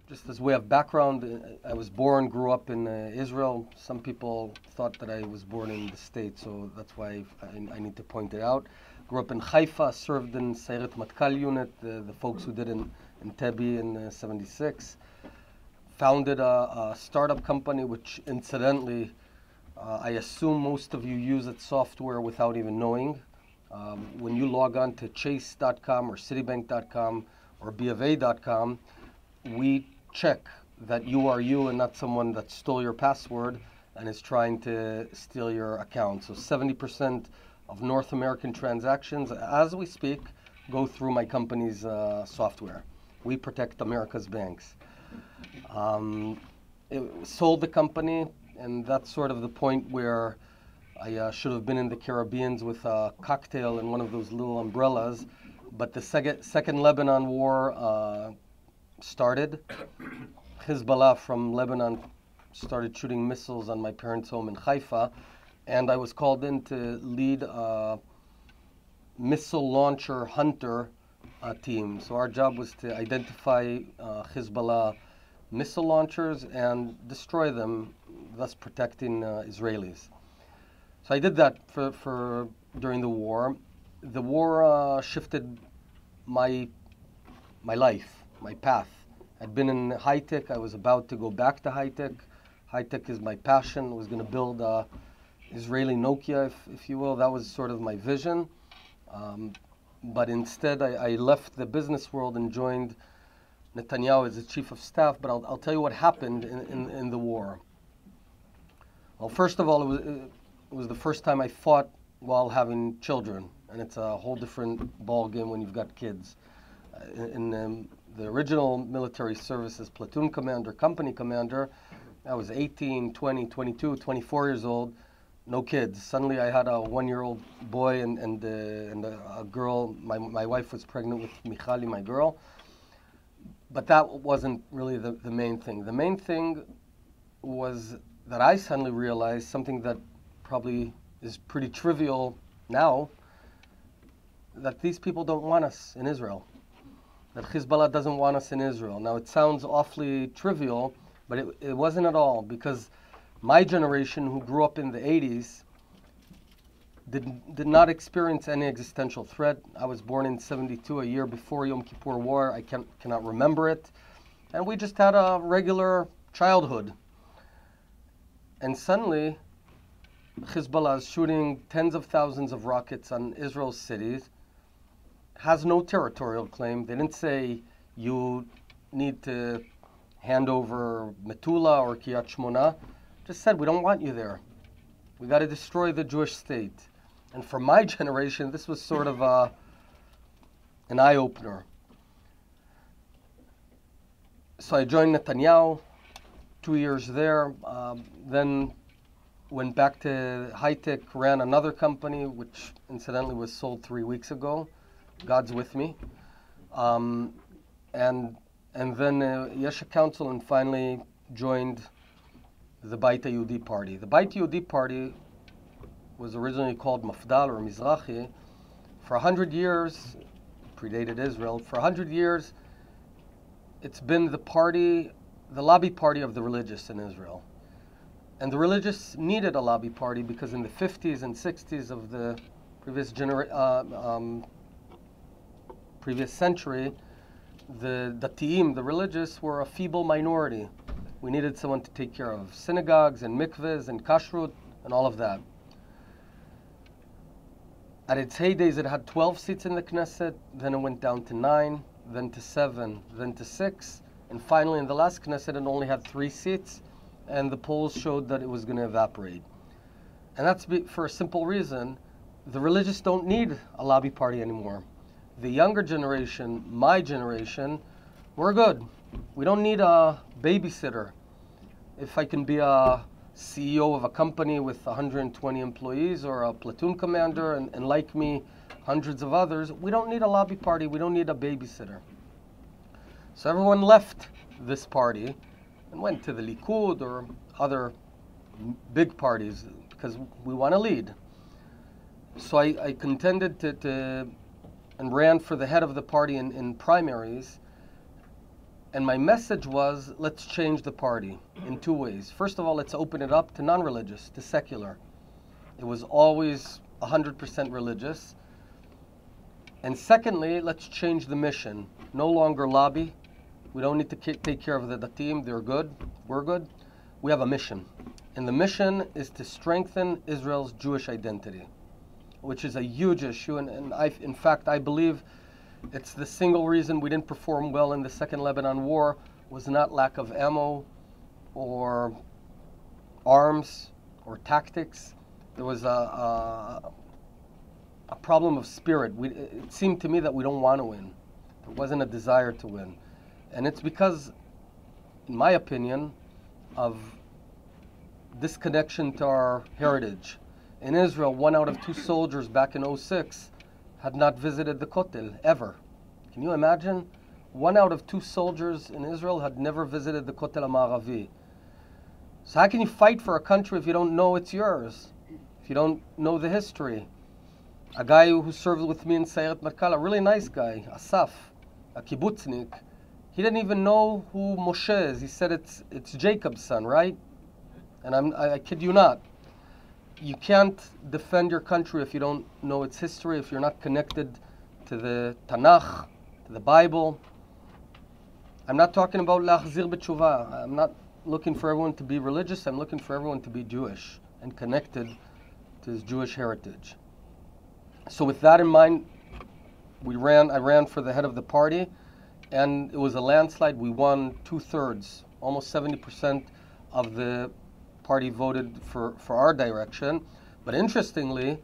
just as way of background, I was born, grew up in Israel. Some people thought that I was born in the States, so that's why I need to point it out. Grew up in Haifa, served in Sayeret Matkal unit, the folks who did in Tebi in '76. Founded a startup company, which incidentally, I assume most of you use its software without even knowing. When you log on to chase.com or citibank.com or bfa.com, we check that you are you and not someone that stole your password and is trying to steal your account. So 70% of North American transactions, as we speak, go through my company's software. We protect America's banks. Sold the company, and that's sort of the point where I should have been in the Caribbean with a cocktail in one of those little umbrellas. But the second Lebanon war started. Hezbollah from Lebanon started shooting missiles on my parents' home in Haifa, and I was called in to lead a missile launcher hunter team. So our job was to identify Hezbollah missile launchers and destroy them, thus protecting Israelis. So I did that for during the war. The war shifted my life, my path. I'd been in high tech. I was about to go back to high tech. High tech is my passion. I was going to build Israeli Nokia, if you will. That was sort of my vision. But instead, I left the business world and joined Netanyahu as the chief of staff. But I'll tell you what happened in the war. Well, first of all, it was the first time I fought while having children. And it's a whole different ball game when you've got kids. In the original military service as platoon commander, company commander, I was 18, 20, 22, 24 years old, no kids. Suddenly I had a 1-year-old boy and a girl. My wife was pregnant with Michali, my girl. But that wasn't really the main thing. The main thing was that I suddenly realized something that probably is pretty trivial now, that these people don't want us in Israel, that Hezbollah doesn't want us in Israel. Now, it sounds awfully trivial, but it wasn't at all, because my generation, who grew up in the 80s, did not experience any existential threat. I was born in '72, a year before Yom Kippur War. I cannot remember it. And we just had a regular childhood. And suddenly, Hezbollah is shooting tens of thousands of rockets on Israel's cities, has no territorial claim. They didn't say you need to hand over Metula or Kiryat Shmona. Just said, we don't want you there. We got to destroy the Jewish state. And for my generation, this was sort of an eye-opener. So I joined Netanyahu, 2 years there, then went back to high tech, ran another company, which incidentally was sold 3 weeks ago. God's with me. And then Yesha Council, and finally joined the Beit HaYehudi party. The Beit HaYehudi party was originally called Mafdal or Mizrahi. For 100 years, predated Israel, for 100 years, it's been the party, the lobby party of the religious in Israel. And the religious needed a lobby party because in the 50s and 60s of the previous century, the Dati'im, the religious, were a feeble minority. We needed someone to take care of synagogues and mikvahs and kashrut and all of that. At its heydays, it had 12 seats in the Knesset, then it went down to 9, then to 7, then to 6, and finally in the last Knesset it only had 3 seats, and the polls showed that it was going to evaporate. And that's for a simple reason. The religious don't need a lobby party anymore. The younger generation, my generation, we're good. We don't need a babysitter. If I can be a CEO of a company with 120 employees or a platoon commander and like me, hundreds of others, we don't need a lobby party. We don't need a babysitter. So everyone left this party and went to the Likud or other big parties because we want to lead. So I contended and ran for the head of the party in primaries. And my message was, let's change the party in two ways. First of all, let's open it up to non-religious, to secular. It was always 100% religious. And secondly, let's change the mission. No longer lobby. We don't need to take care of the team. They're good. We're good. We have a mission. And the mission is to strengthen Israel's Jewish identity, which is a huge issue. And in fact, I believe it's the single reason we didn't perform well in the Second Lebanon War was not lack of ammo or arms or tactics. There was a problem of spirit. It seemed to me that we don't want to win. There wasn't a desire to win. And it's because, in my opinion, of disconnection to our heritage. In Israel, 1 out of 2 soldiers back in 2006 had not visited the Kotel, ever. Can you imagine? 1 out of 2 soldiers in Israel had never visited the Kotel HaMa'aravi. So how can you fight for a country if you don't know it's yours? If you don't know the history? A guy who served with me in Sayeret Matkal, a really nice guy, Asaf, a kibbutznik, he didn't even know who Moshe is. He said it's Jacob's son, right? And I kid you not. You can't defend your country if you don't know its history, if you're not connected to the Tanakh, to the Bible. I'm not talking about Lachzir B'tshuva. I'm not looking for everyone to be religious. I'm looking for everyone to be Jewish and connected to his Jewish heritage. So with that in mind, I ran for the head of the party, and it was a landslide. We won 2/3, almost 70% of the party voted for our direction. But interestingly,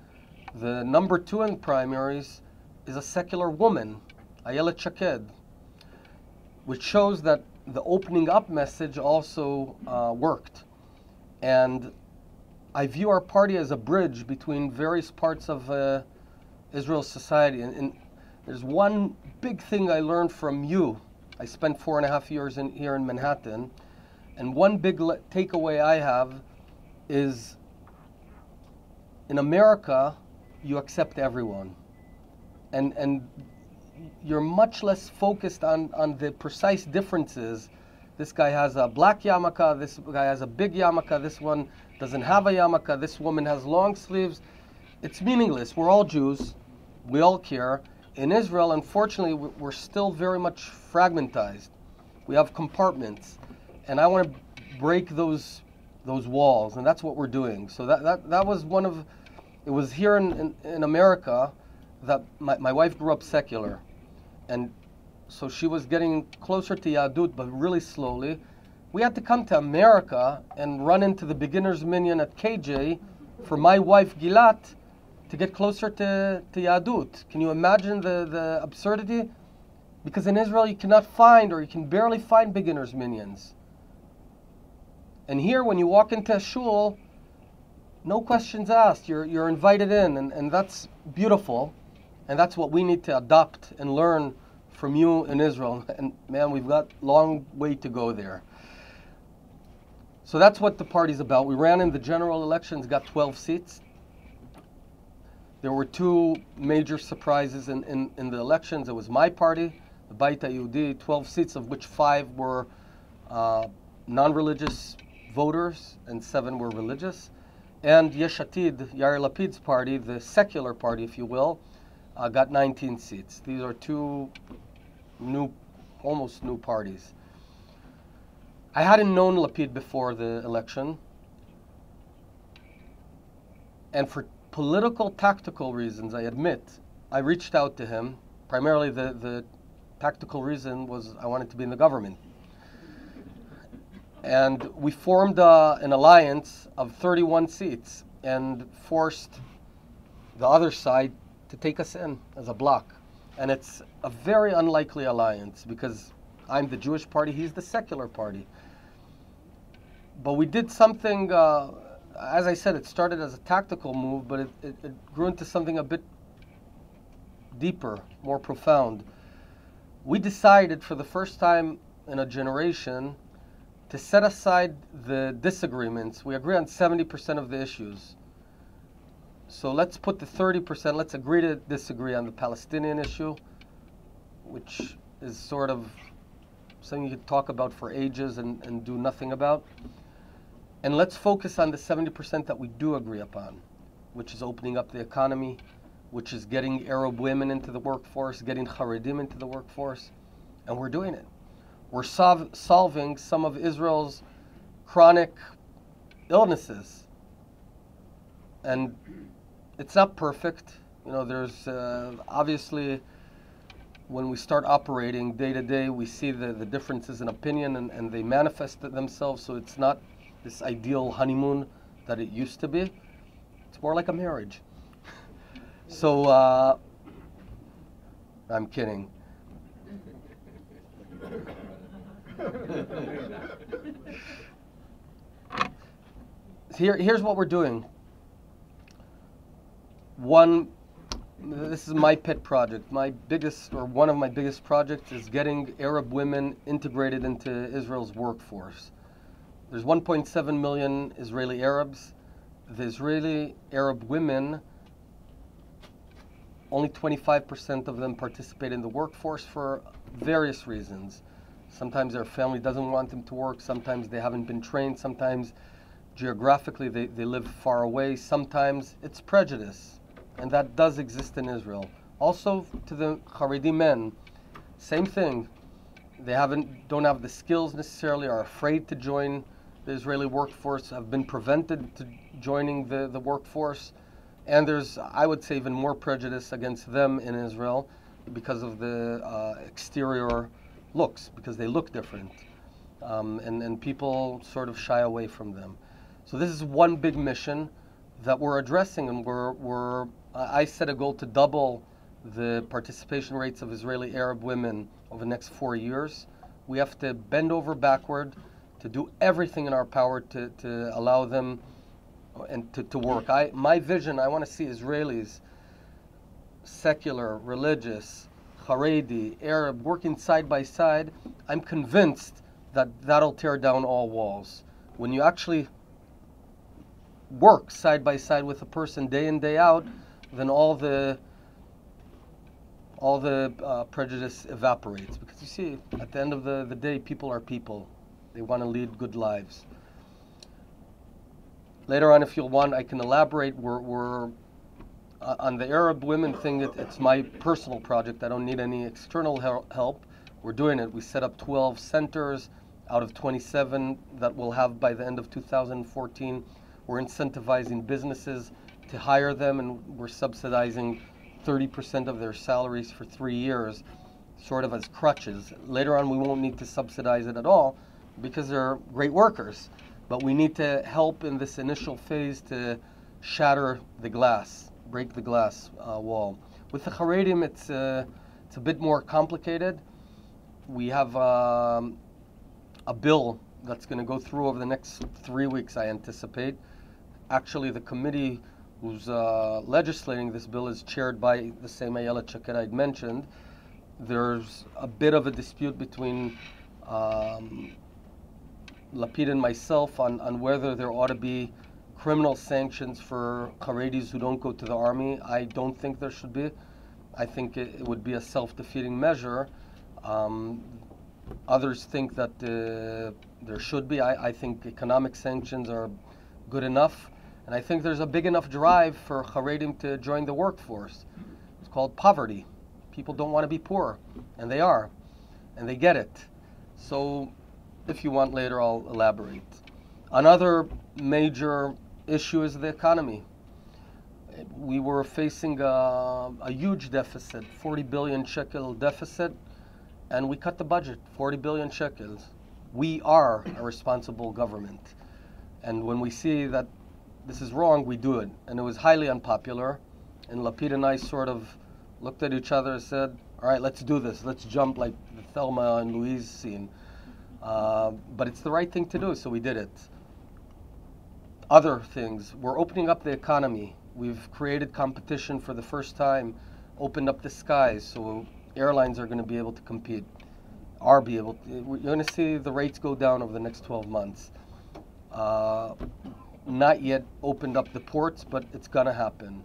the number 2 in primaries is a secular woman, Ayelet Shaked, which shows that the opening up message also worked. And I view our party as a bridge between various parts of Israel's society. And there's one big thing I learned from you. I spent 4.5 years here in Manhattan. And one big takeaway I have is, in America, you accept everyone. And you're much less focused on the precise differences. This guy has a black yarmulke, this guy has a big yarmulke, this one doesn't have a yarmulke, this woman has long sleeves. It's meaningless. We're all Jews. We all care. In Israel, unfortunately, we're still very much fragmentized. We have compartments. And I want to break those walls, and that's what we're doing. So that was one of, it was here in America that my wife grew up secular. And so she was getting closer to Yahudut, but really slowly. We had to come to America and run into the beginner's minyan at KJ for my wife Gilat to get closer to Yahudut. Can you imagine the absurdity? Because in Israel you cannot find, or you can barely find beginner's minyans. And here, when you walk into a shul, no questions asked. You're invited in, and that's beautiful. And that's what we need to adopt and learn from you in Israel. And man, we've got a long way to go there. So that's what the party's about. We ran in the general elections, got 12 seats. There were 2 major surprises in the elections. It was my party, the Beit HaYehudi, 12 seats, of which 5 were non-religious voters and 7 were religious. And Yesh Atid, Yair Lapid's party, the secular party, if you will, got 19 seats. These are 2 almost new parties. I hadn't known Lapid before the election. And for political, tactical reasons, I admit, I reached out to him. Primarily the tactical reason was I wanted to be in the government. And we formed an alliance of 31 seats and forced the other side to take us in as a bloc. And it's a very unlikely alliance because I'm the Jewish party, he's the secular party. But we did something, as I said, it started as a tactical move, but it grew into something a bit deeper, more profound. We decided for the first time in a generation to set aside the disagreements. We agree on 70% of the issues. So let's put the 30%, let's agree to disagree on the Palestinian issue, which is sort of something you could talk about for ages and do nothing about. And let's focus on the 70% that we do agree upon, which is opening up the economy, which is getting Arab women into the workforce, getting Haredim into the workforce, and we're doing it. We're solving some of Israel's chronic illnesses. And it's not perfect. You know, there's obviously, when we start operating day to day, we see the differences in opinion and they manifest themselves. So it's not this ideal honeymoon that it used to be. It's more like a marriage. So, I'm kidding. Here's what we're doing. This is my pet project. One of my biggest projects is getting Arab women integrated into Israel's workforce. There's 1.7 million Israeli Arabs. The Israeli Arab women, only 25% of them participate in the workforce for various reasons. Sometimes their family doesn't want them to work. Sometimes they haven't been trained. Sometimes geographically they live far away. Sometimes it's prejudice. And that does exist in Israel. Also to the Haredi men, same thing. They don't have the skills necessarily, are afraid to join the Israeli workforce, have been prevented to joining the workforce. And there's, I would say, even more prejudice against them in Israel because of the exterior looks, because they look different. And people sort of shy away from them. So this is one big mission that we're addressing, and I set a goal to double the participation rates of Israeli Arab women over the next 4 years. We have to bend over backward to do everything in our power to allow them and to work. My vision, I want to see Israelis, secular, religious, Haredi, Arab, working side by side. I'm convinced that that'll tear down all walls. When you actually work side by side with a person day in, day out, then all the prejudice evaporates. Because you see, at the end of the day, people are people. They want to lead good lives. Later on, if you'll want, I can elaborate. We're on the Arab women thing. It's my personal project. I don't need any external help. We're doing it. We set up 12 centers out of 27 that we'll have by the end of 2014. We're incentivizing businesses to hire them, and we're subsidizing 30% of their salaries for 3 years, sort of as crutches. Later on, we won't need to subsidize it at all because they're great workers. But we need to help in this initial phase to shatter the glass, break the glass wall. With the Haredim, it's a bit more complicated. We have a bill that's going to go through over the next 3 weeks, I anticipate. Actually, the committee who's legislating this bill is chaired by the same Ayelet Shaked I'd mentioned. There's a bit of a dispute between Lapid and myself on whether there ought to be criminal sanctions for Haredis who don't go to the army. I don't think there should be. I think it would be a self-defeating measure. Others think that there should be. I think economic sanctions are good enough. And I think there's a big enough drive for Haredim to join the workforce. It's called poverty. People don't want to be poor, and they are, and they get it. So if you want later, I'll elaborate. Another major issue is the economy. We were facing a huge deficit, 40 billion shekel deficit, and we cut the budget, 40 billion shekels. We are a responsible government. And when we see that this is wrong, we do it. And it was highly unpopular. And Lapid and I sort of looked at each other and said, all right, let's do this. Let's jump like the Thelma and Louise scene. But it's the right thing to do, so we did it. Other things, we're opening up the economy. We've created competition for the first time, opened up the skies, so airlines are going to be able to compete. You're going to see the rates go down over the next 12 months. Not yet opened up the ports, but it's going to happen.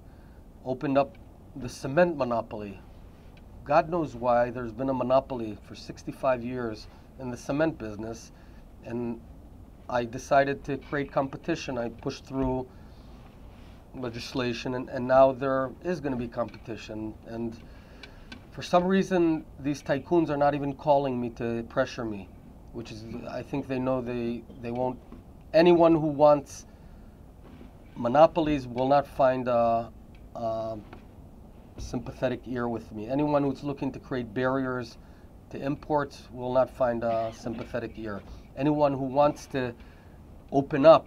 Opened up the cement monopoly. God knows why there's been a monopoly for 65 years in the cement business, and I decided to create competition. I pushed through legislation, and now there is going to be competition. And for some reason, these tycoons are not even calling me to pressure me, which is, I think they know they won't. Anyone who wants monopolies will not find a sympathetic ear with me. Anyone who's looking to create barriers to imports will not find a sympathetic ear. Anyone who wants to open up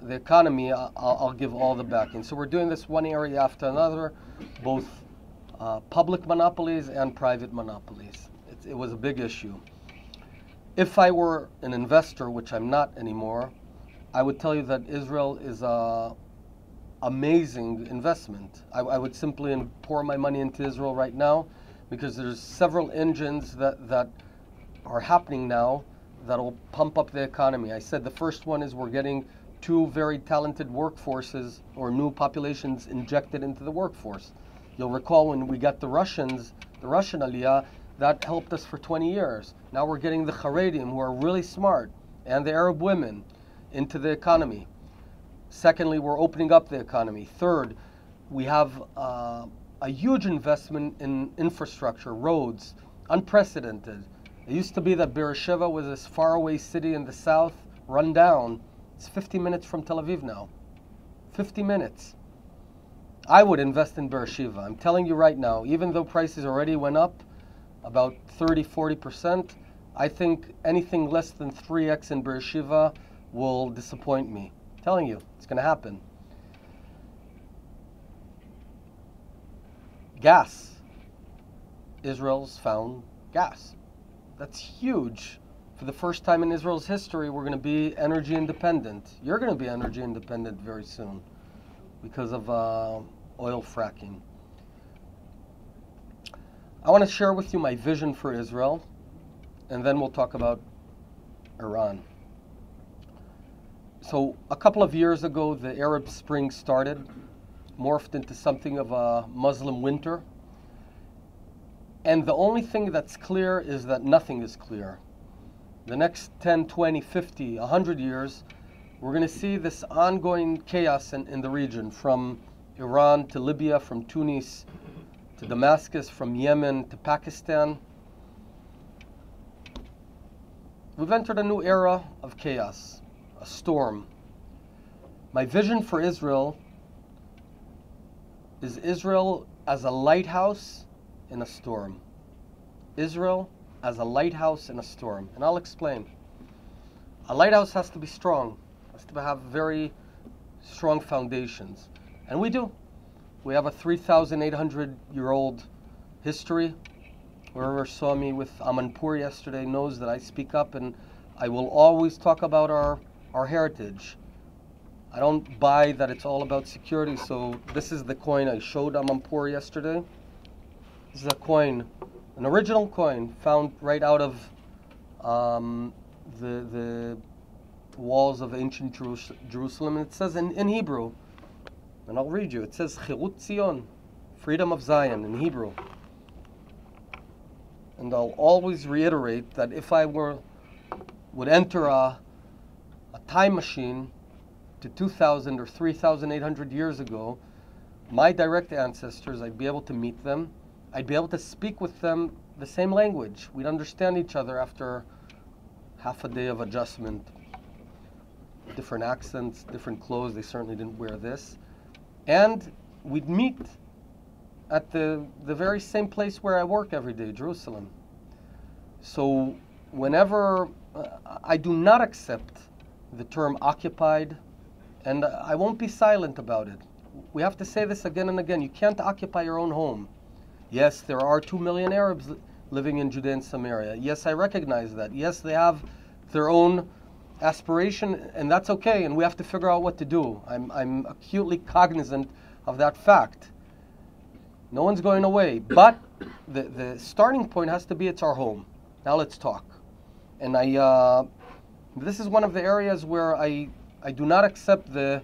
the economy, I'll give all the backing. So we're doing this one area after another, both public monopolies and private monopolies. It was a big issue. If I were an investor, which I'm not anymore, I would tell you that Israel is an amazing investment. I would simply pour my money into Israel right now, because there's several engines that are happening now that will pump up the economy. I said the first one is we're getting 2 very talented workforces, or new populations, injected into the workforce. You'll recall when we got the Russian Aliyah, that helped us for 20 years. Now we're getting the Haredim, who are really smart, and the Arab women into the economy. Secondly, we're opening up the economy. Third, we have a huge investment in infrastructure, roads, unprecedented. It used to be that Beersheba was this faraway city in the south, run down. It's 50 minutes from Tel Aviv now. 50 minutes. I would invest in Beersheba. I'm telling you right now, even though prices already went up about 30-40%, I think anything less than 3x in Beersheba will disappoint me. I'm telling you, it's going to happen. Gas. Israel's found gas. That's huge. For the first time in Israel's history, we're going to be energy independent. You're going to be energy independent very soon because of oil fracking. I want to share with you my vision for Israel, and then we'll talk about Iran. So a couple of years ago, the Arab Spring started, morphed into something of a Muslim winter. And the only thing that's clear is that nothing is clear. The next 10, 20, 50, 100 years, we're going to see this ongoing chaos in the region, from Iran to Libya, from Tunis to Damascus, from Yemen to Pakistan. We've entered a new era of chaos, a storm. My vision for Israel is Israel as a lighthouse in a storm. Israel as a lighthouse in a storm. And I'll explain. A lighthouse has to be strong, has to have very strong foundations. And we do. We have a 3,800-year-old history. Whoever saw me with Amanpur yesterday knows that I speak up, and I will always talk about our heritage. I don't buy that it's all about security, so this is the coin I showed Amanpur yesterday. This is a coin, an original coin found right out of the walls of ancient Jerusalem. And it says in Hebrew, and I'll read you, it says Chirut Zion, freedom of Zion in Hebrew. And I'll always reiterate that if I would enter a time machine to 2,000 or 3,800 years ago, my direct ancestors, I'd be able to meet them. I'd be able to speak with them the same language. We'd understand each other after half a day of adjustment. Different accents, different clothes. They certainly didn't wear this. And we'd meet at the very same place where I work every day, Jerusalem. So whenever I do not accept the term occupied, and I won't be silent about it. We have to say this again and again. You can't occupy your own home. Yes, there are 2 million Arabs living in Judea and Samaria. Yes, I recognize that. Yes, they have their own aspiration, and that's okay, and we have to figure out what to do. I'm acutely cognizant of that fact. No one's going away, but the starting point has to be it's our home. Now let's talk. And this is one of the areas where I do not accept the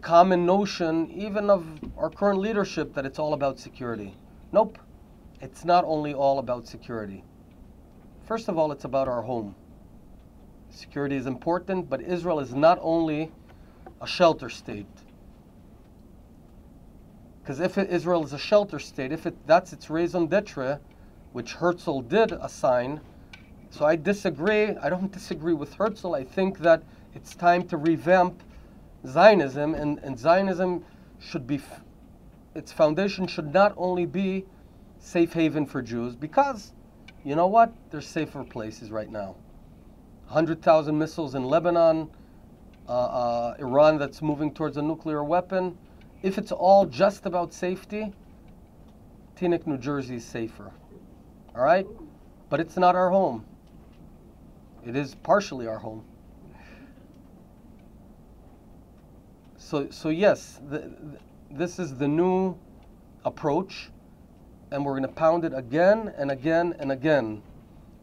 common notion, even of our current leadership, that it's all about security. Nope. It's not only all about security. First of all, it's about our home. Security is important, but Israel is not only a shelter state. Because if Israel is a shelter state, that's its raison d'etre, which Herzl did assign. So I disagree. I don't disagree with Herzl. I think that it's time to revamp Zionism, and Zionism should be, its foundation should not only be safe haven for Jews, because, you know what? There's safer places right now. 100,000 missiles in Lebanon, Iran that's moving towards a nuclear weapon. If it's all just about safety, Teaneck, New Jersey is safer. All right? But it's not our home. It is partially our home. So yes, this is the new approach, and we're going to pound it again and again and again.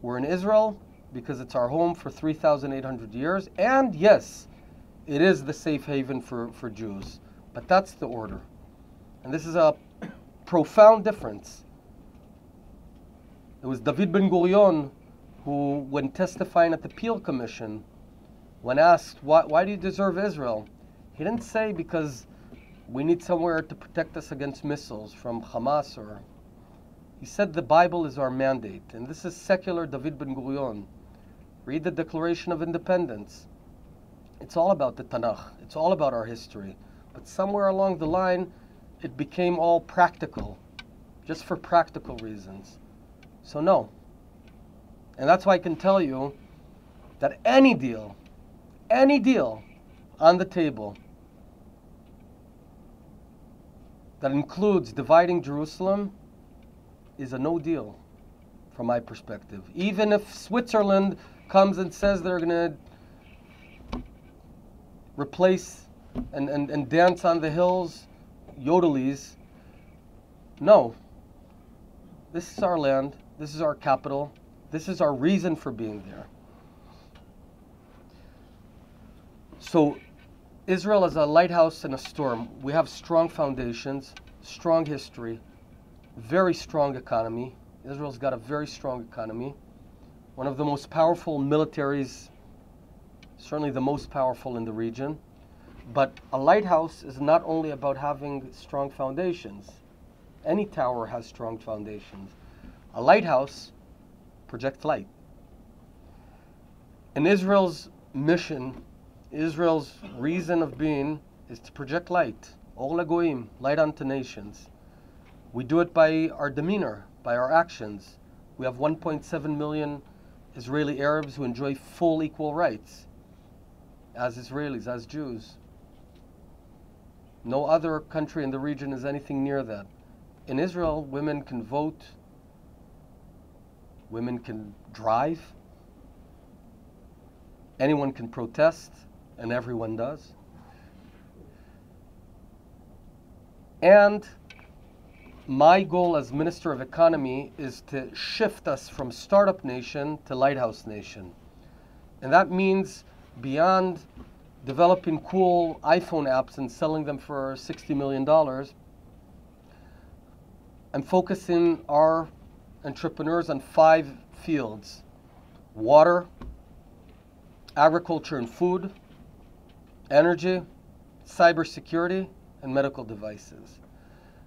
We're in Israel because it's our home for 3,800 years, and yes, it is the safe haven for Jews. But that's the order. And this is a profound difference. It was David Ben-Gurion who, when testifying at the Peel Commission, when asked, why do you deserve Israel? He didn't say because we need somewhere to protect us against missiles from Hamas, or he said the Bible is our mandate. And this is secular David Ben-Gurion. Read the Declaration of Independence. It's all about the Tanakh. It's all about our history. But somewhere along the line, it became all practical, just for practical reasons. So no. And that's why I can tell you that any deal on the table that includes dividing Jerusalem is a no deal from my perspective. Even if Switzerland comes and says they're going to replace and dance on the hills, yodelis. No. This is our land. This is our capital. This is our reason for being there. So Israel is a lighthouse in a storm. We have strong foundations, strong history, very strong economy. Israel's got a very strong economy. One of the most powerful militaries, certainly the most powerful in the region. But a lighthouse is not only about having strong foundations. Any tower has strong foundations. A lighthouse projects light. And Israel's mission, Israel's reason of being, is to project light. Or Lagoim, light unto nations. We do it by our demeanor, by our actions. We have 1.7 million Israeli Arabs who enjoy full equal rights as Israelis, as Jews. No other country in the region is anything near that. In Israel, women can vote, women can drive, anyone can protest, and everyone does. And my goal as Minister of Economy is to shift us from startup nation to lighthouse nation. And that means beyond developing cool iPhone apps and selling them for $60 million, I'm focusing our entrepreneurs on 5 fields: water, agriculture and food, energy, cybersecurity, and medical devices.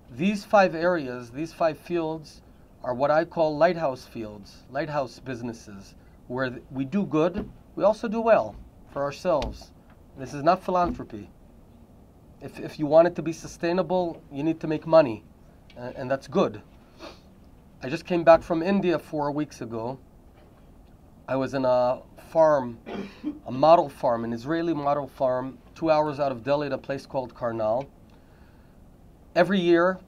These 5 areas, these 5 fields, are what I call lighthouse fields, lighthouse businesses, where we do good, we also do well for ourselves. This is not philanthropy. If you want it to be sustainable, you need to make money, and that's good. I just came back from India 4 weeks ago. I was in a farm, a model farm, an Israeli model farm, 2 hours out of Delhi at a place called Karnal. Every year,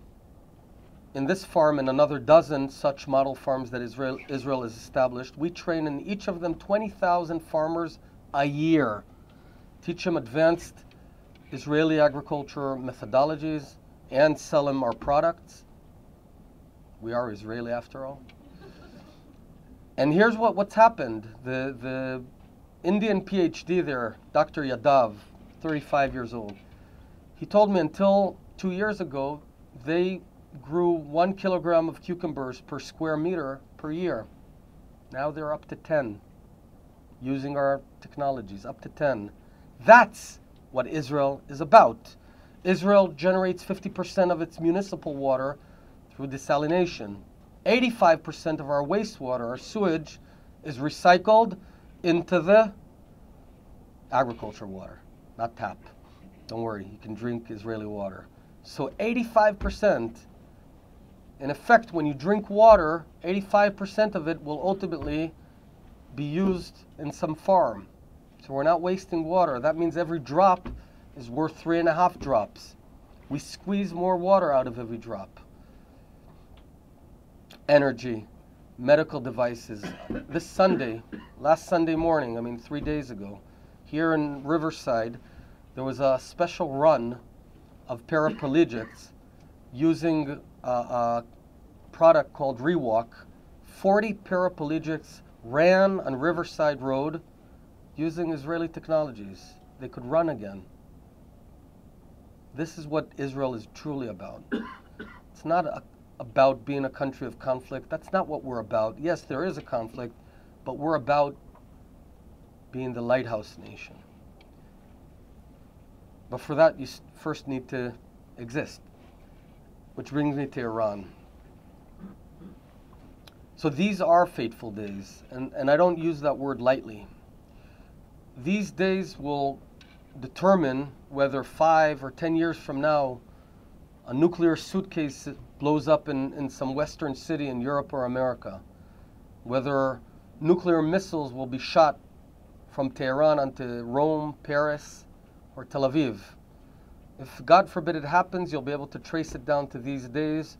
in this farm and another dozen such model farms that Israel has established, we train in each of them 20,000 farmers a year. Teach them advanced Israeli agriculture methodologies and sell them our products. We are Israeli after all. And here's what's happened. The Indian PhD there, Dr. Yadav, 35 years old, he told me until 2 years ago, they grew 1 kilogram of cucumbers per square meter per year. Now they're up to 10, using our technologies, up to 10. That's what Israel is about. Israel generates 50% of its municipal water through desalination. 85% of our wastewater, our sewage, is recycled into the agriculture water, not tap. Don't worry, you can drink Israeli water. So 85%, in effect, when you drink water, 85% of it will ultimately be used in some farm. So we're not wasting water. That means every drop is worth 3.5 drops. We squeeze more water out of every drop. Energy, medical devices. This Sunday, last Sunday morning, 3 days ago, here in Riverside, there was a special run of paraplegics using a product called Rewalk. 40 paraplegics ran on Riverside Road using Israeli technologies. They could run again. This is what Israel is truly about. It's not about being a country of conflict. That's not what we're about. Yes, there is a conflict, but we're about being the lighthouse nation. But for that, you first need to exist. Which brings me to Iran. So these are fateful days, and I don't use that word lightly. These days will determine whether 5 or 10 years from now, a nuclear suitcase blows up in some western city in Europe or America, whether nuclear missiles will be shot from Tehran onto Rome, Paris, or Tel Aviv. If, God forbid, it happens, you'll be able to trace it down to these days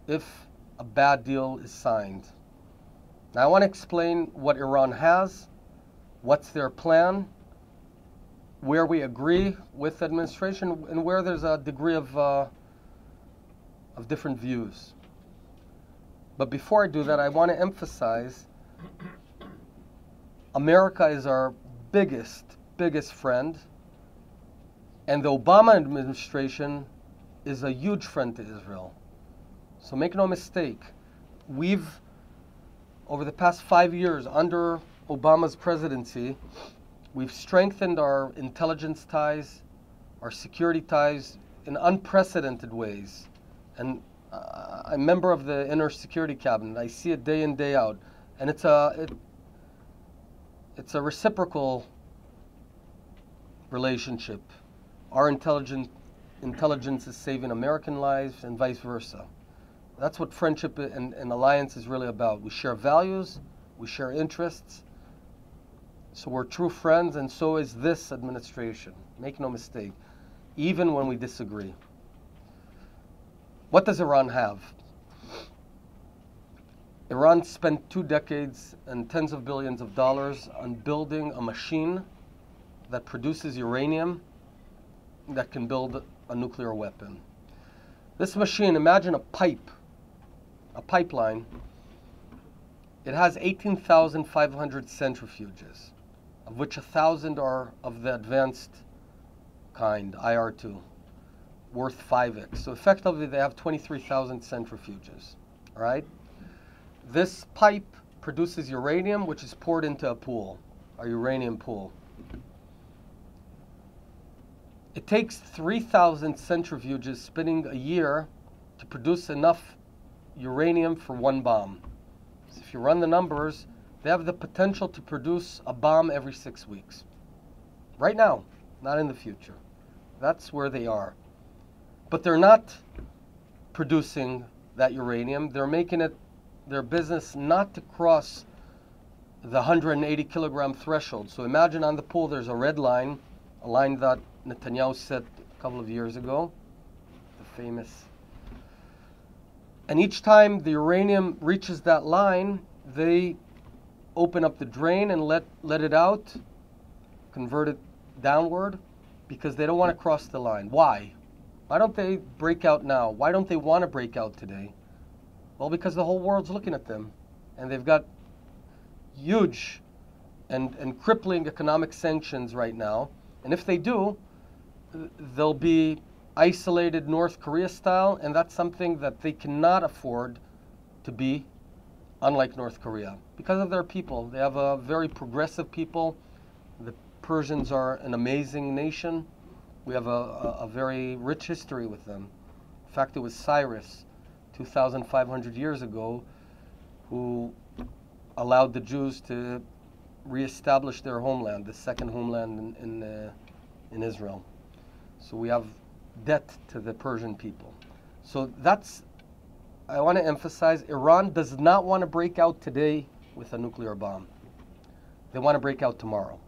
if a bad deal is signed. Now, I want to explain what Iran has, what's their plan, where we agree with the administration, and where there's a degree of different views. But before I do that, I want to emphasize America is our biggest friend, and the Obama administration is a huge friend to Israel. So make no mistake, we've, over the past 5 years, under Obama's presidency, we've strengthened our intelligence ties, our security ties in unprecedented ways. And I'm a member of the Inner Security Cabinet. I see it day in, day out. And it's a reciprocal relationship. Our intelligence is saving American lives and vice versa. That's what friendship and alliance is really about. We share values, we share interests. So we're true friends, and so is this administration. Make no mistake, even when we disagree. What does Iran have? Iran spent 2 decades and tens of billions of dollars on building a machine that produces uranium that can build a nuclear weapon. This machine, imagine a pipeline. It has 18,500 centrifuges, of which 1,000 are of the advanced kind, IR2, worth 5x. So effectively, they have 23,000 centrifuges, all right? This pipe produces uranium, which is poured into a pool, a uranium pool. It takes 3,000 centrifuges spinning a year to produce enough uranium for 1 bomb. So if you run the numbers, they have the potential to produce a bomb every 6 weeks. Right now, not in the future. That's where they are. But they're not producing that uranium. They're making it their business not to cross the 180 kilogram threshold. So imagine on the pool there's a red line, a line that Netanyahu set a couple of years ago, the famous. And each time the uranium reaches that line, they open up the drain and let it out, convert it downward, because they don't want to cross the line. Why? Why don't they break out now? Why don't they want to break out today? Well, because the whole world's looking at them, and they've got huge and crippling economic sanctions right now. And if they do, they'll be isolated North Korea style, and that's something that they cannot afford to be unlike North Korea, because of their people. They have a very progressive people. The Persians are an amazing nation. We have a very rich history with them. In fact, it was Cyrus, 2,500 years ago, who allowed the Jews to reestablish their homeland, the second homeland in Israel. So we have debt to the Persian people. So that's, I want to emphasize, Iran does not want to break out today with a nuclear bomb. They want to break out tomorrow.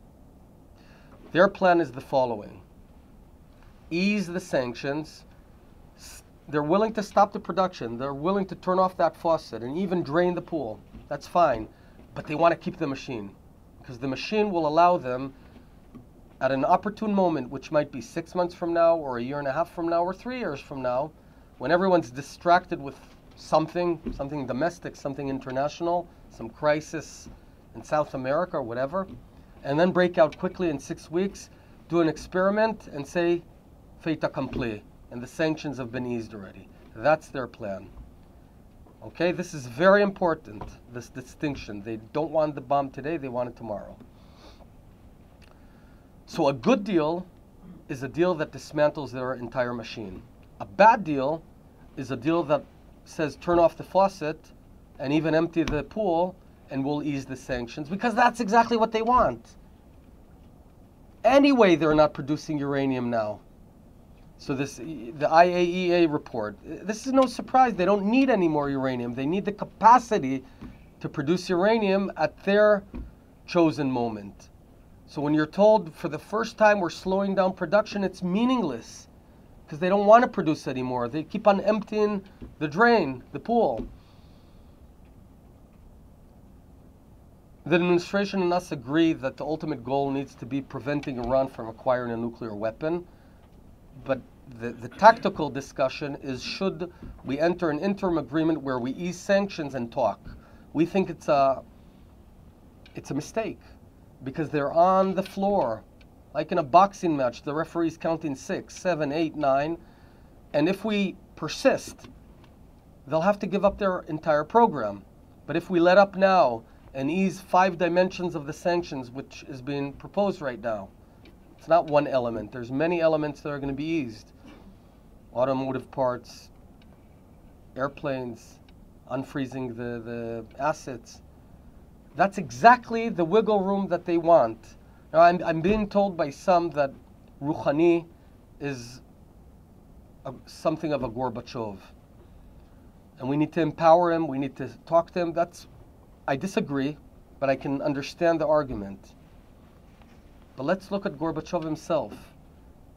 Their plan is the following: ease the sanctions. They're willing to stop the production. They're willing to turn off that faucet and even drain the pool. That's fine. But they want to keep the machine, because the machine will allow them, at an opportune moment, which might be 6 months from now, or a year and a half from now, or 3 years from now, when everyone's distracted with something domestic, something international, some crisis in South America or whatever, and then break out quickly in 6 weeks, do an experiment, and say, fait accompli, and the sanctions have been eased already. That's their plan. Okay, this is very important, this distinction. They don't want the bomb today, they want it tomorrow. So a good deal is a deal that dismantles their entire machine. A bad deal is a deal that says turn off the faucet and even empty the pool and we'll ease the sanctions, because that's exactly what they want. Anyway, they're not producing uranium now. So the IAEA report, this is no surprise. They don't need any more uranium. They need the capacity to produce uranium at their chosen moment. So when you're told for the first time we're slowing down production, it's meaningless, because they don't want to produce anymore. They keep on emptying the drain, the pool. The administration and us agree that the ultimate goal needs to be preventing Iran from acquiring a nuclear weapon. But the tactical discussion is, should we enter an interim agreement where we ease sanctions and talk? We think it's a mistake, because they're on the floor. Like in a boxing match, the referee's counting 6, 7, 8, 9. And if we persist, they'll have to give up their entire program. But if we let up now and ease 5 dimensions of the sanctions, which is being proposed right now, it's not one element. There's many elements that are going to be eased. Automotive parts, airplanes, unfreezing the assets. That's exactly the wiggle room that they want. Now, I'm being told by some that Rouhani is something of a Gorbachev. And we need to empower him, we need to talk to him. I disagree, but I can understand the argument. But let's look at Gorbachev himself.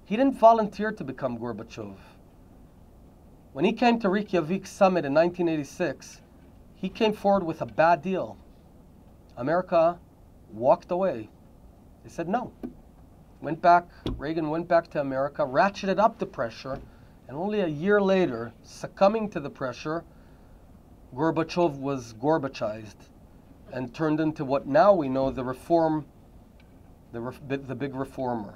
He didn't volunteer to become Gorbachev. When he came to Reykjavik summit in 1986, he came forward with a bad deal. America walked away. They said no. Reagan went back to America, ratcheted up the pressure, and only a year later, succumbing to the pressure, Gorbachev was Gorbachized and turned into what now we know the big reformer.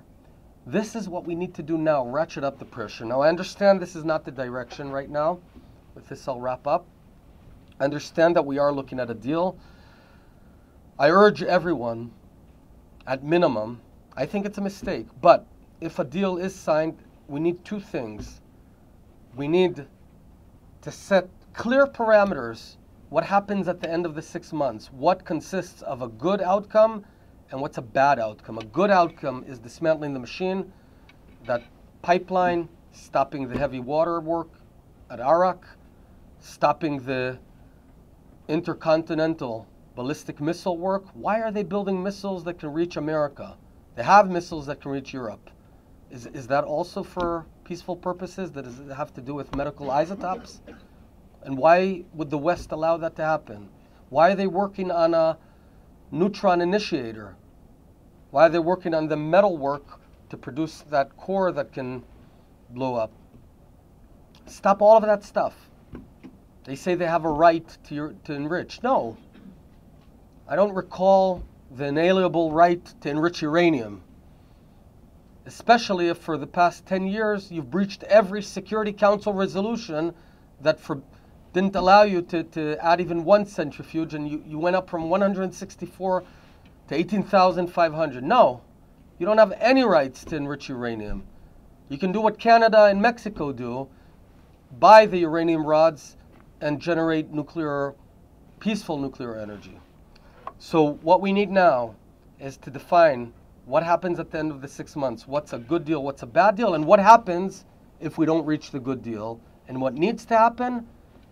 This is what we need to do now, ratchet up the pressure. Now, I understand this is not the direction right now. With this, I'll wrap up. I understand that we are looking at a deal. I urge everyone, at minimum, I think it's a mistake, but if a deal is signed, we need 2 things. We need to set clear parameters. What happens at the end of the 6 months? What consists of a good outcome and what's a bad outcome? A good outcome is dismantling the machine, that pipeline, stopping the heavy water work at Arak, stopping the intercontinental ballistic missile work. Why are they building missiles that can reach America? They have missiles that can reach Europe. Is that also for peaceful purposes? Does it have to do with medical isotopes? And why would the West allow that to happen? Why are they working on a neutron initiator? Why are they working on the metal work to produce that core that can blow up? Stop all of that stuff. They say they have a right to enrich. No. I don't recall the inalienable right to enrich uranium, especially if for the past 10 years you've breached every Security Council resolution that didn't allow you to add even one centrifuge, and you went up from 164 to 18,500. No, you don't have any rights to enrich uranium. You can do what Canada and Mexico do, buy the uranium rods and generate peaceful nuclear energy. So what we need now is to define what happens at the end of the 6 months. What's a good deal, what's a bad deal, and what happens if we don't reach the good deal. And what needs to happen,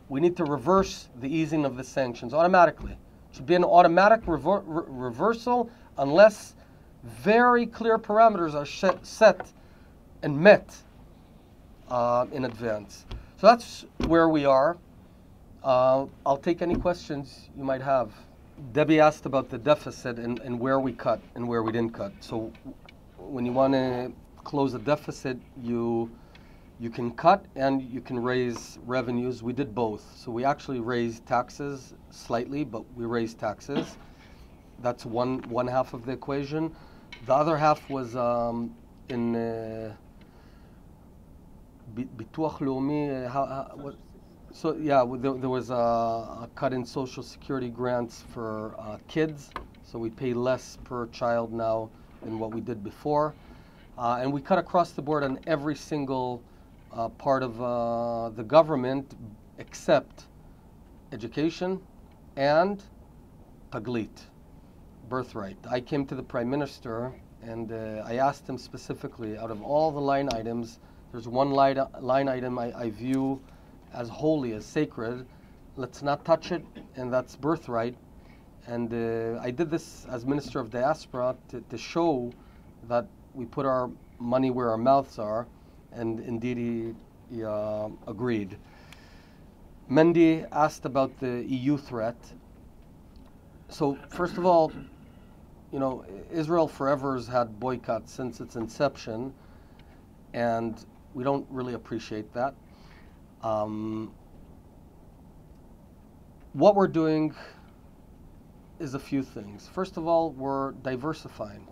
we need to reverse the easing of the sanctions automatically. It should be an automatic reversal unless very clear parameters are set and met in advance. So that's where we are. I'll take any questions you might have. Debbie asked about the deficit and where we cut and where we didn't cut. So when you want to close a deficit, you can cut and you can raise revenues. We did both. So we actually raised taxes slightly, but we raised taxes. That's one half of the equation. The other half was in Bituach Leumi. So yeah, there was a cut in Social Security grants for kids. So we pay less per child now than what we did before. And we cut across the board on every single part of the government except education and taglit, birthright. I came to the Prime Minister and I asked him specifically, out of all the line items, there's one line item I view as holy, as sacred. Let's not touch it, and that's birthright. And I did this as Minister of Diaspora to show that we put our money where our mouths are, and indeed he agreed. Mendy asked about the EU threat. So first of all, Israel forever has had boycotts since its inception, and we don't really appreciate that. What we're doing is a few things. First of all, we're diversifying.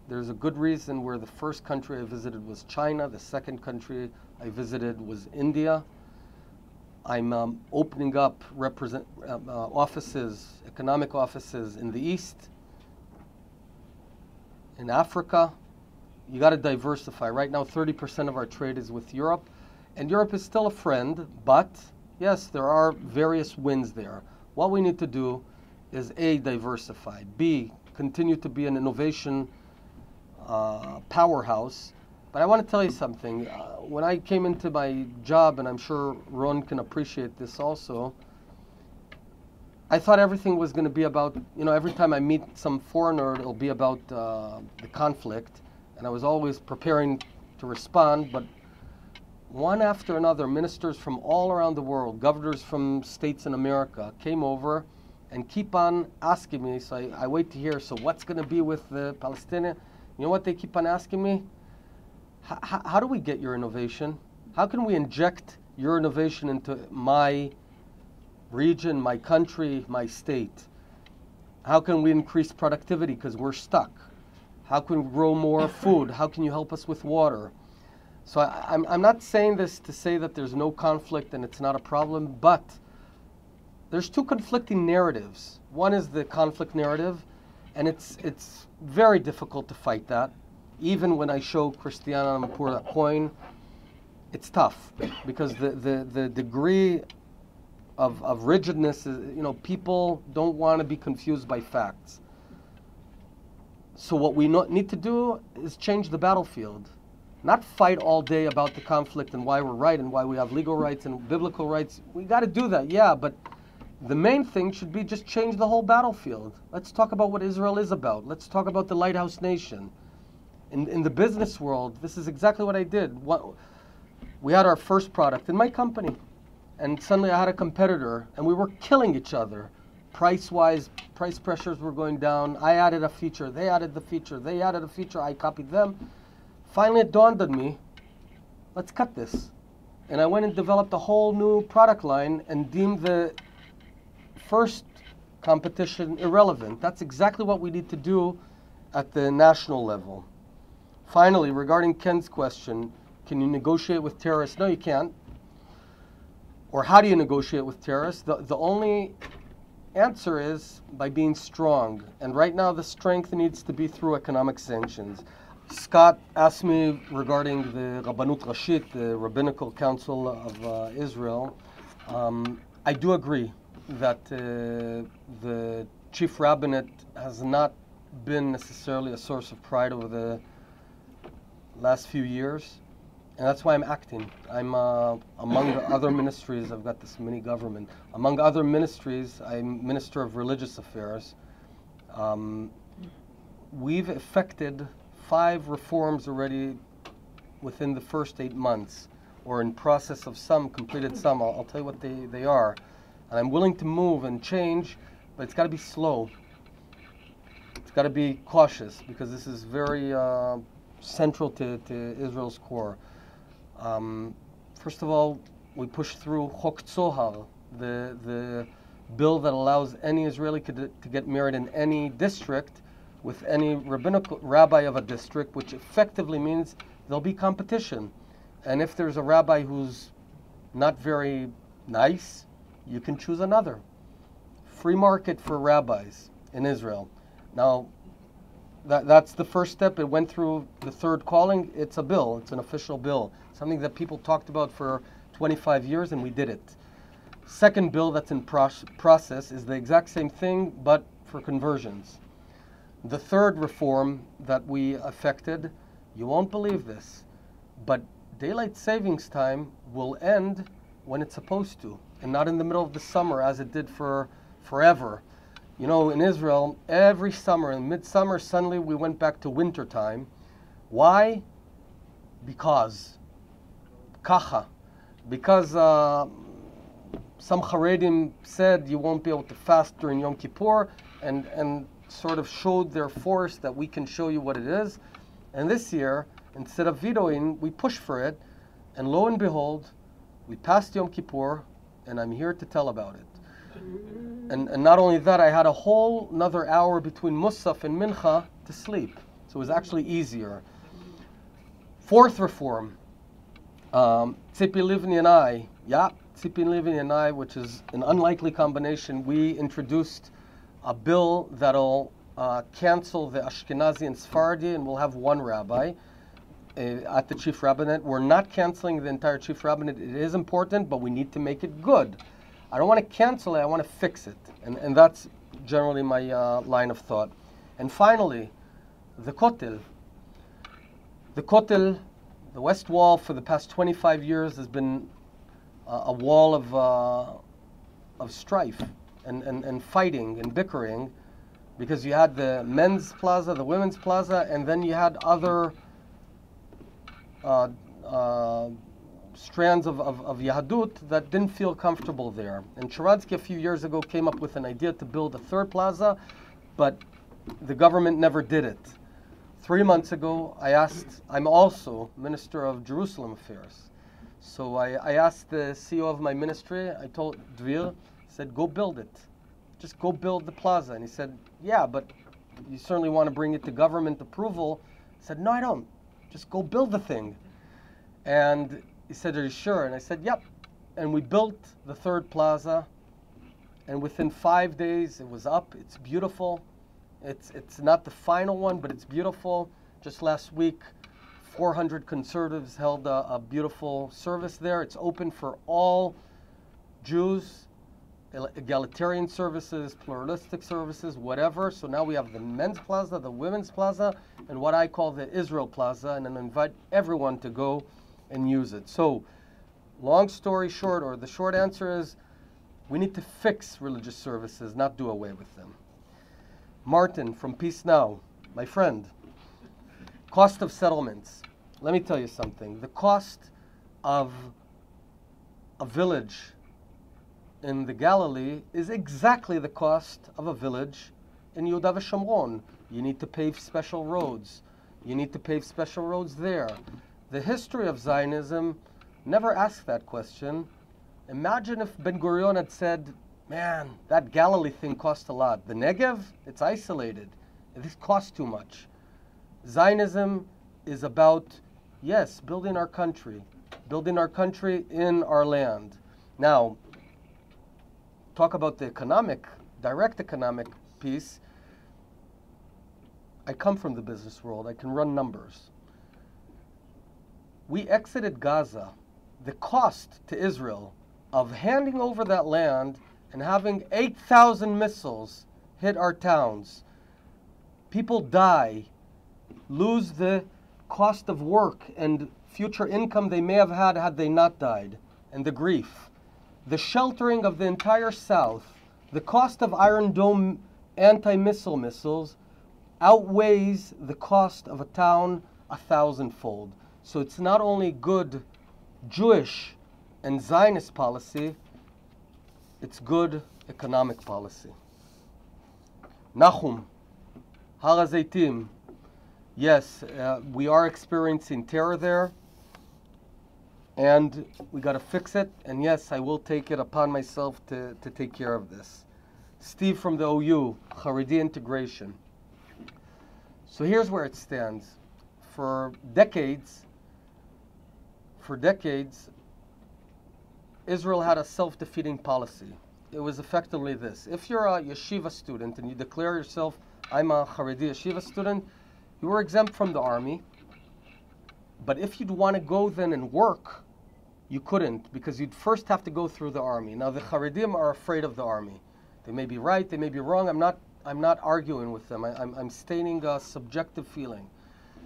There's a good reason where the first country I visited was China, the second country I visited was India. I'm opening up offices, economic offices in the East, in Africa. You got to diversify. Right now, 30% of our trade is with Europe. And Europe is still a friend, but yes, there are various wins there. What we need to do is A, diversify, B, continue to be an innovation powerhouse. But I want to tell you something. When I came into my job, and I'm sure Ron can appreciate this also, I thought everything was going to be about, every time I meet some foreigner, it'll be about the conflict. And I was always preparing to respond, but one after another, ministers from all around the world, governors from states in America came over and keep on asking me. So I wait to hear, so what's going to be with the Palestinian? You know what they keep on asking me? How do we get your innovation? How can we inject your innovation into my region, my country, my state? How can we increase productivity because we're stuck? How can we grow more food? How can you help us with water? So I'm not saying this to say that there's no conflict and it's not a problem, but there's two conflicting narratives. One is the conflict narrative, and it's very difficult to fight that. Even when I show Christiana Amanpour that coin, it's tough because the degree of rigidness is, people don't want to be confused by facts. So what we need to do is change the battlefield. Not fight all day about the conflict and why we're right and why we have legal rights and biblical rights. We got to do that, yeah, but the main thing should be just change the whole battlefield. Let's talk about what Israel is about. Let's talk about the lighthouse nation. In the business world, this is exactly what I did. We had our first product in my company, and suddenly I had a competitor, and we were killing each other. Price-wise, price pressures were going down. I added a feature, they added the feature, they added a feature, I copied them. Finally, it dawned on me, let's cut this. And I went and developed a whole new product line and deemed the first competition irrelevant. That's exactly what we need to do at the national level. Finally, regarding Ken's question, can you negotiate with terrorists? No, you can't. or how do you negotiate with terrorists? The only answer is by being strong. And right now the strength needs to be through economic sanctions. Scott asked me regarding the Rabbanut Rashit, the Rabbinical Council of Israel. I do agree that the chief rabbinate has not been necessarily a source of pride over the last few years. And that's why I'm acting. I'm among the other ministries. I've got this mini government. Among other ministries, I'm Minister of Religious Affairs. We've effected 5 reforms already within the first 8 months, or in process of some, completed some. I'll tell you what they are. And I'm willing to move and change, but it's got to be slow. It's got to be cautious, because this is very central to Israel's core. First of all, we pushed through Chok Tzohar, the bill that allows any Israeli to get married in any district with any rabbinical rabbi of a district, which effectively means there'll be competition. And if there's a rabbi who's not very nice, you can choose another. Free market for rabbis in Israel. Now, that's the first step. It went through the third calling. It's a bill. It's an official bill. Something that people talked about for 25 years, and we did it. Second bill that's in process is the exact same thing, but for conversions. The third reform that we effected, you won't believe this, but daylight savings time will end when it's supposed to, and not in the middle of the summer as it did for forever. You know, in Israel, every summer, in midsummer, suddenly we went back to winter time. Why? Because. Kacha. Because some Haredim said you won't be able to fast during Yom Kippur, and sort of showed their force that we can show you what it is. And this year, instead of vetoing, we pushed for it, and lo and behold, we passed Yom Kippur, and I'm here to tell about it. And not only that, I had a whole another hour between Musaf and Mincha to sleep. So it was actually easier. Fourth reform, Tzipi Livni and I, Tzipi Livni and I, which is an unlikely combination, we introduced a bill that'll cancel the Ashkenazi and Sephardi, and we'll have one rabbi at the chief rabbinate. We're not canceling the entire chief rabbinate. It is important, but we need to make it good. I don't want to cancel it, I want to fix it. And that's generally my line of thought. And finally, the Kotel. The Kotel, the West Wall, for the past 25 years has been a wall of strife and fighting and bickering, because you had the men's plaza, the women's plaza, and then you had other strands of Yahadut that didn't feel comfortable there. And Sharansky a few years ago came up with an idea to build a third plaza, but the government never did it. 3 months ago, I'm also Minister of Jerusalem Affairs. So I asked the CEO of my ministry, I told Dvir, said, go build it. Just go build the plaza. And he said, yeah, but you certainly want to bring it to government approval. I said, no, I don't. Just go build the thing. And he said, are you sure? And I said, yep. And we built the third plaza, and within 5 days it was up. It's beautiful. It's not the final one, but it's beautiful. Just last week, 400 conservatives held a beautiful service there. It's open for all Jews, egalitarian services, pluralistic services, whatever. So now we have the men's plaza, the women's plaza, and what I call the Israel plaza, and I invite everyone to go and use it. So, long story short, or the short answer is, we need to fix religious services, not do away with them. Martin from Peace Now, my friend. Cost of settlements. Let me tell you something. The cost of a village in the Galilee is exactly the cost of a village in Yehuda v'Shomron. You need to pave special roads. You need to pave special roads there. The history of Zionism never asked that question. Imagine if Ben Gurion had said, man, that Galilee thing cost a lot. The Negev, it's isolated. This costs too much. Zionism is about, yes, building our country in our land. Now, talk about the direct economic piece. I come from the business world. I can run numbers. We exited Gaza. The cost to Israel of handing over that land and having 8,000 missiles hit our towns, people die, lose the cost of work and future income they may have had they not died, and the grief. The sheltering of the entire South, the cost of Iron Dome anti-missile missiles outweighs the cost of a town 1,000-fold. So it's not only good Jewish and Zionist policy, it's good economic policy. Nahum, Har HaZeitim. Yes, we are experiencing terror there, and we got to fix it. And yes, I will take it upon myself to take care of this. Steve from the OU, Haredi integration. So here's where it stands. For decades, Israel had a self-defeating policy. It was effectively this. If you're a yeshiva student and you declare yourself, I'm a Haredi yeshiva student, you were exempt from the army. But if you'd want to go then and work, you couldn't, because you'd first have to go through the army. Now the Haredim are afraid of the army. They may be right, they may be wrong. I'm not arguing with them. I'm stating a subjective feeling.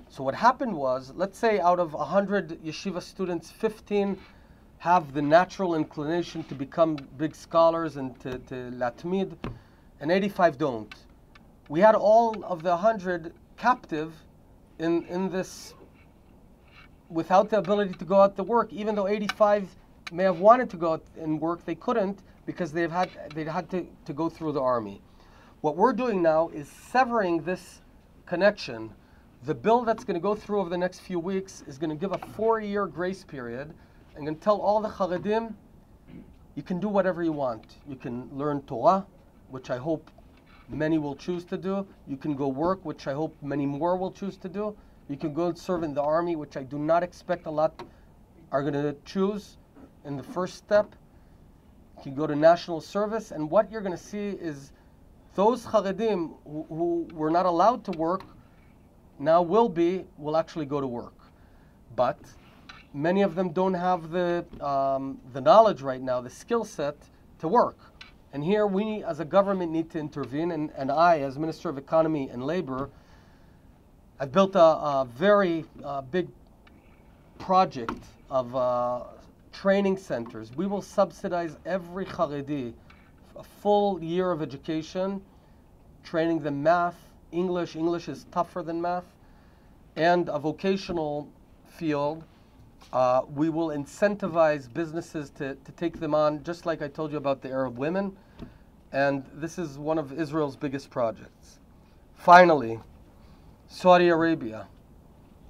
So what happened was, let's say out of 100 yeshiva students, 15 have the natural inclination to become big scholars and to latmid, and 85 don't. We had all of the 100 captive in this, without the ability to go out to work. Even though 85 may have wanted to go out and work, they couldn't because they'd had to go through the army. What we're doing now is severing this connection. The bill that's going to go through over the next few weeks is going to give a 4-year grace period and going to tell all the Haredim, you can do whatever you want. You can learn Torah, which I hope many will choose to do. You can go work, which I hope many more will choose to do. You can go and serve in the army, which I do not expect a lot are going to choose in the first step. You can go to national service, and what you're going to see is those Haredim who were not allowed to work now will actually go to work. But many of them don't have the knowledge right now, the skill set to work. And here we as a government need to intervene, and I, as Minister of Economy and Labor, I've built a very big project of training centers. We will subsidize every Haredi a full year of education, training them math, English is tougher than math, and a vocational field. We will incentivize businesses to take them on, just like I told you about the Arab women. And this is one of Israel's biggest projects. Finally, Saudi Arabia.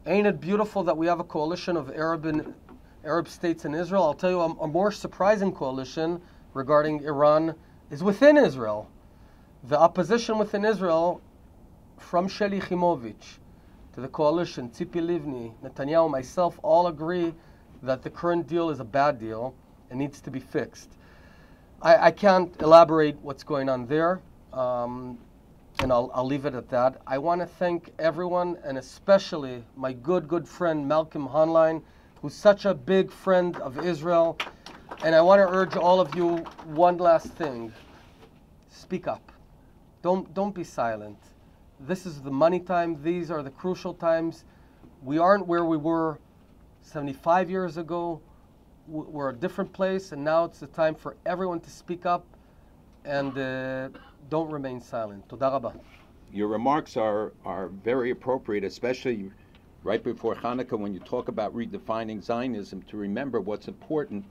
Ain't it beautiful that we have a coalition of Arab states in Israel? I'll tell you a more surprising coalition regarding Iran is within Israel. The opposition within Israel, from Sheli Yachimovich to the coalition, Tzipi Livni, Netanyahu, myself, all agree that the current deal is a bad deal and needs to be fixed. I can't elaborate what's going on there, and I'll leave it at that. I want to thank everyone, and especially my good friend Malcolm Honline, who's such a big friend of Israel. And I want to urge all of you one last thing. Speak up. Don't be silent. This is the money time. These are the crucial times. We aren't where we were 75 years ago. We're a different place, and now it's the time for everyone to speak up and don't remain silent. Toda rabba. Your remarks are very appropriate, especially right before Hanukkah when you talk about redefining Zionism, to remember what's important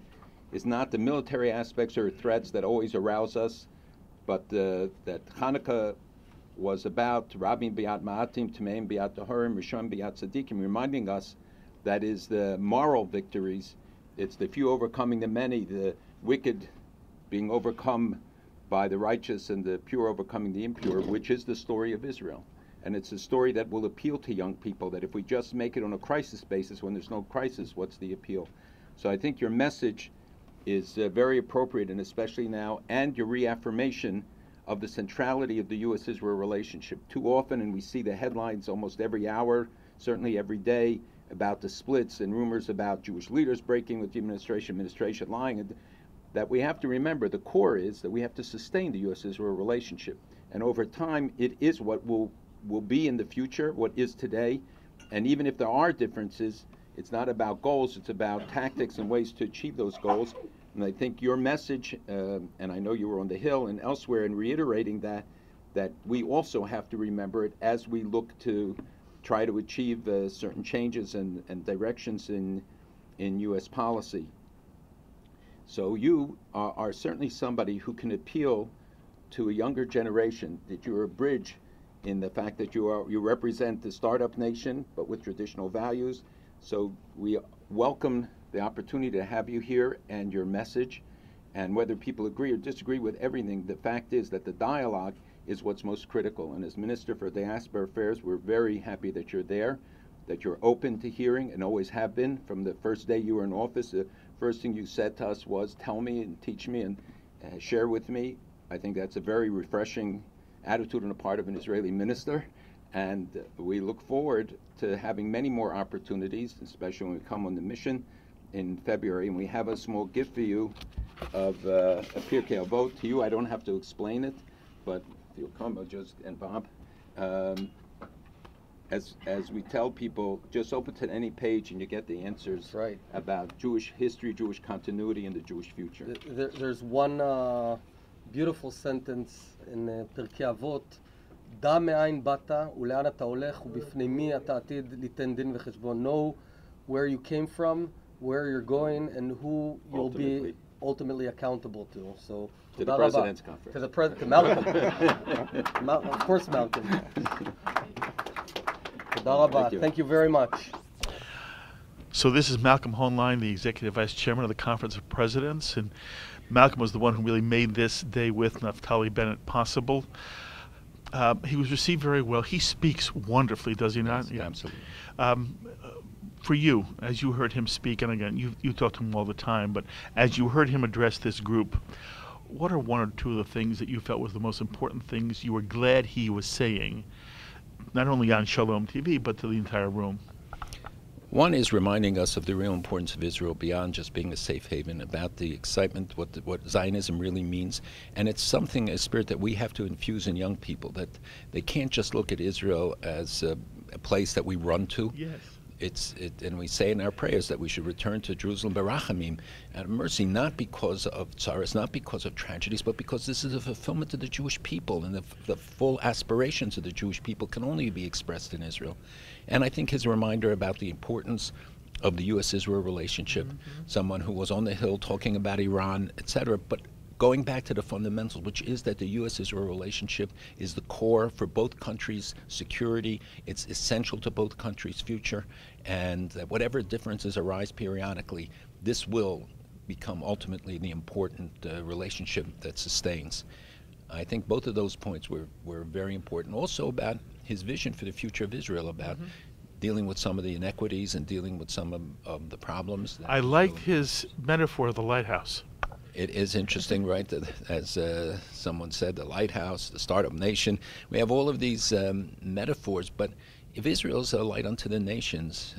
is not the military aspects or threats that always arouse us, but that Hanukkah was about Rabin Biat Ma'atim, Tameim Biat Taharim, Rishon Biat Tzadikim, reminding us that is the moral victories. It's the few overcoming the many, the wicked being overcome by the righteous and the pure overcoming the impure, which is the story of Israel. And it's a story that will appeal to young people, that if we just make it on a crisis basis when there's no crisis, what's the appeal? So I think your message is very appropriate, and especially now, and your reaffirmation of the centrality of the U.S.-Israel relationship. Too often, and we see the headlines almost every hour, certainly every day, about the splits and rumors about Jewish leaders breaking with the administration lying, and that we have to remember the core is that we have to sustain the U.S.-Israel relationship. And over time, it is what will be in the future, what is today. And even if there are differences, it's not about goals, it's about tactics and ways to achieve those goals. And I think your message, and I know you were on the Hill and elsewhere, in reiterating that we also have to remember it as we look to try to achieve certain changes and directions in U.S. policy. So you are certainly somebody who can appeal to a younger generation, that you're a bridge in the fact that you represent the startup nation, but with traditional values. So we welcome the opportunity to have you here and your message. And whether people agree or disagree with everything, the fact is that the dialogue is what's most critical. And as Minister for Diaspora Affairs, we're very happy that you're there, that you're open to hearing, and always have been. From the first day you were in office, the first thing you said to us was, tell me and teach me and share with me. I think that's a very refreshing attitude on the part of an Israeli minister. And we look forward to having many more opportunities, especially when we come on the mission in February. And we have a small gift for you of a Pirkei Avot. To you, I don't have to explain it, but if you'll come, and Bob, as we tell people, just open to any page and you get the answers about Jewish history, Jewish continuity, and the Jewish future. There's one beautiful sentence in Pirkei Avot, דע מאין באת ולאן אתה הולך ובפני מי אתה עתיד ליתן דין וחשבון. Know where you came from, where you're going, and who you'll be ultimately accountable to. So to the President's Conference. To Malcolm. Of course, Malcolm. Thank you very much. So this is Malcolm Hoenlein, the Executive Vice Chairman of the Conference of Presidents, and Malcolm was the one who really made this day with Naftali Bennett possible. He was received very well. He speaks wonderfully, does he not? Yes, yeah, absolutely. For you, as you heard him speak, and again, you talk to him all the time, but as you heard him address this group, what are one or two of the things that you felt was the most important things you were glad he was saying, not only on Shalom TV, but to the entire room? One is reminding us of the real importance of Israel beyond just being a safe haven, about the excitement, what Zionism really means. And it's something, a spirit that we have to infuse in young people, that they can't just look at Israel as a place that we run to. Yes. And we say in our prayers that we should return to Jerusalem berachamim, out of mercy, not because of tsaras, not because of tragedies, but because this is a fulfillment of the Jewish people, and the full aspirations of the Jewish people can only be expressed in Israel. And I think his reminder about the importance of the U.S.-Israel relationship, someone who was on the Hill talking about Iran, etc., but going back to the fundamentals, which is that the U.S.-Israel relationship is the core for both countries' security. It's essential to both countries' future, and that whatever differences arise periodically, this will become ultimately the important relationship that sustains. I think both of those points were very important. Also about his vision for the future of Israel, about dealing with some of the inequities and dealing with some of the problems. I liked his metaphor of the lighthouse. It is interesting, right, that as someone said, the lighthouse, the startup nation. We have all of these metaphors, but if Israel is a light unto the nations,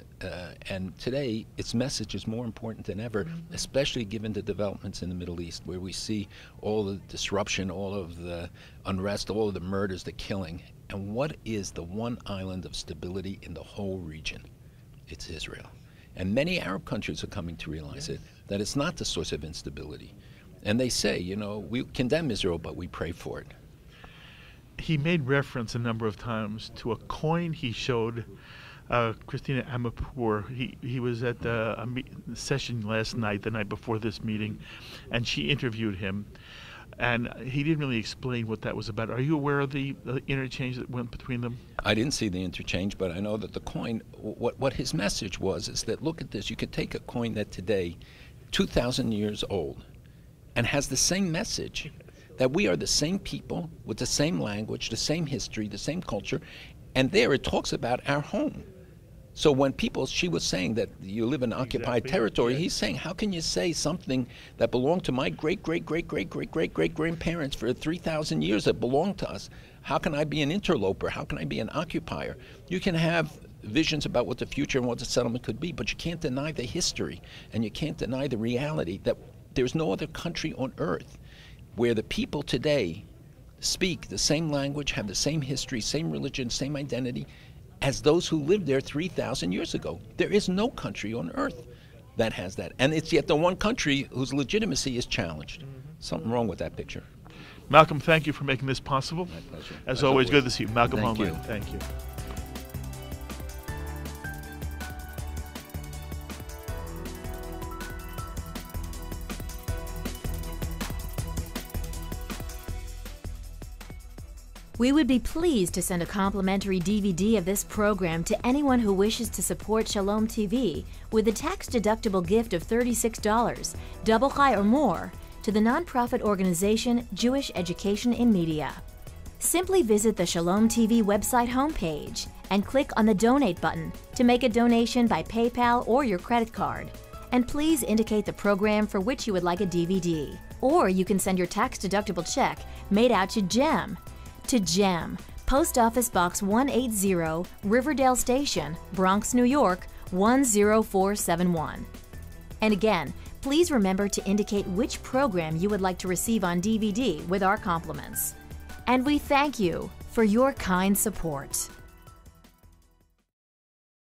and today its message is more important than ever, especially given the developments in the Middle East, where we see all the disruption, all of the unrest, all of the murders, the killing. And what is the one island of stability in the whole region? It's Israel. And many Arab countries are coming to realize it, that it's not the source of instability. And they say, you know, we condemn Israel, but we pray for it. He made reference a number of times to a coin he showed Christina Amirpour. He was at a session last night, the night before this meeting, and she interviewed him. And he didn't really explain what that was about. Are you aware of the interchange that went between them? I didn't see the interchange, but I know that the coin, what his message was, is that, look at this, you could take a coin that today, 2,000 years old, and has the same message, that we are the same people with the same language, the same history, the same culture, and there it talks about our home. So when she was saying that you live in occupied territory, he's saying, how can you say something that belonged to my great-great-great-great-great-great-great-grandparents for 3,000 years that belonged to us? How can I be an interloper? How can I be an occupier? You can have visions about what the future and what the settlement could be, but you can't deny the history, and you can't deny the reality that there's no other country on earth where the people today speak the same language, have the same history, same religion, same identity as those who lived there 3,000 years ago. There is no country on earth that has that. And it's yet the one country whose legitimacy is challenged. Something wrong with that picture. Malcolm, thank you for making this possible. My pleasure. As always, good to see you. Malcolm Thank Homeland. you. Thank you. We would be pleased to send a complimentary DVD of this program to anyone who wishes to support Shalom TV with a tax-deductible gift of $36, double high or more, to the nonprofit organization Jewish Education in Media. Simply visit the Shalom TV website homepage and click on the Donate button to make a donation by PayPal or your credit card. And please indicate the program for which you would like a DVD. Or you can send your tax-deductible check made out to GEM. To GEM, Post Office Box 180, Riverdale Station, Bronx, New York, 10471. And again, please remember to indicate which program you would like to receive on DVD with our compliments. And we thank you for your kind support.